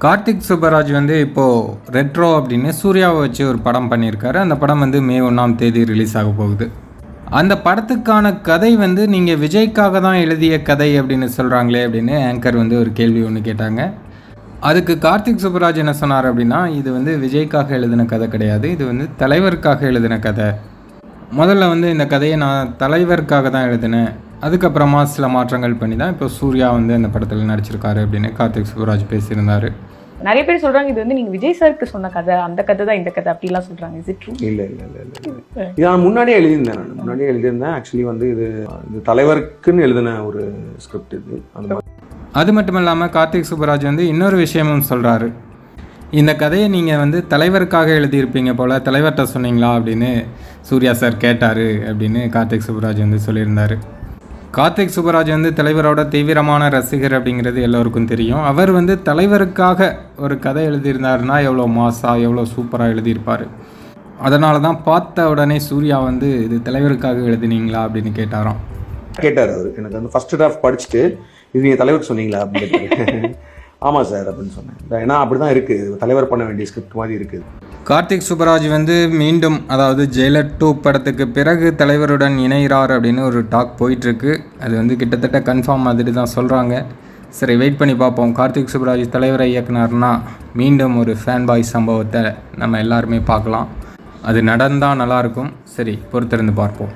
கார்த்திக் சுப்பராஜ் வந்து இப்போது ரெட்ரோ அப்படின்னு சூர்யாவை வச்சு ஒரு படம் பண்ணியிருக்காரு. அந்த படம் வந்து மே 1 ரிலீஸ் ஆக போகுது. அந்த படத்துக்கான கதை வந்து நீங்கள் விஜய்க்காக தான் எழுதிய கதை அப்படின்னு சொல்கிறாங்களே அப்படின்னு ஆங்கர் வந்து ஒரு கேள்வி ஒன்று கேட்டாங்க. அதுக்கு கார்த்திக் சுப்பராஜ் என்ன சொன்னார் அப்படின்னா, இது வந்து விஜய்க்காக எழுதின கதை கிடையாது, இது வந்து தலைவருக்காக எழுதின கதை. முதல்ல வந்து இந்த கதையை நான் தலைவருக்காக தான் எழுதினேன், அதுக்கப்புறமா சில மாற்றங்கள் பண்ணி தான் இப்போ சூர்யா வந்து அந்த படத்தில் நடிச்சிருக்காரு அப்படின்னு கார்த்திக் சுப்பராஜ் பேசியிருந்தார். நிறைய பேர் சொல்றாங்க இது வந்து நீங்க விஜய் சாருக்கு சொன்ன கதை, அந்த கதை தான் இந்த கதை அப்படிலாம் சொல்றாங்க. Is it true? இல்ல இது நான் முன்னாடியே எழுதியிருந்தேன். ஆக்சுவலி வந்து இது தலைவருக்குன்னு எழுதின ஒரு ஸ்கிரிப்ட் இது. அது மட்டும் இல்லாமல் கார்த்திக் சுப்பராஜ் வந்து இன்னொரு விஷயமும் சொல்கிறாரு. இந்த கதையை நீங்கள் வந்து தலைவருக்காக எழுதியிருப்பீங்க போல், தலைவர்கிட்ட சொன்னீங்களா அப்படின்னு சூர்யா சார் கேட்டார் அப்படின்னு கார்த்திக் சுப்பராஜ் வந்து சொல்லியிருந்தார். கார்த்திக் சுப்பராஜ் வந்து தலைவரோட தீவிரமான ரசிகர் அப்படிங்கிறது எல்லோருக்கும் தெரியும். அவர் வந்து தலைவருக்காக ஒரு கதை எழுதியிருந்தாருன்னா எவ்வளோ மாஸாக எவ்வளோ சூப்பராக எழுதியிருப்பார். அதனால தான் பார்த்த உடனே சூர்யா வந்து இது தலைவருக்காக எழுதினீங்களா அப்படின்னு கேட்டார் அவர். எனக்கு வந்து ஃபர்ஸ்ட் டிராஃப்ட் படிச்சுட்டு இது நீங்கள் தலைவருக்கு சொன்னீங்களா அப்படின்னு ஆமாம் சார் அப்படின்னு சொன்னேன். ஏன்னா அப்படி தான் இருக்குது, தலைவர் பண்ண வேண்டிய ஸ்கிரிப்ட் மாதிரி இருக்குது. கார்த்திக் சுப்பராஜ் வந்து மீண்டும், அதாவது ஜெயிலர் 2 படத்துக்கு பிறகு தலைவருடன் இணைகிறார் அப்படின்னு ஒரு டாக் போயிட்டுருக்கு. அது வந்து கிட்டத்தட்ட கன்ஃபார்ம் மாதிரி தான் சொல்கிறாங்க. சரி, வெயிட் பண்ணி பார்ப்போம். கார்த்திக் சுப்பராஜ் தலைவரை இயக்குனார்னா மீண்டும் ஒரு ஃபேன் பாய் சம்பவத்தை நம்ம எல்லாருமே பார்க்கலாம். அது நடந்தால் நல்லாயிருக்கும். சரி, பொறுத்திருந்து பார்ப்போம்.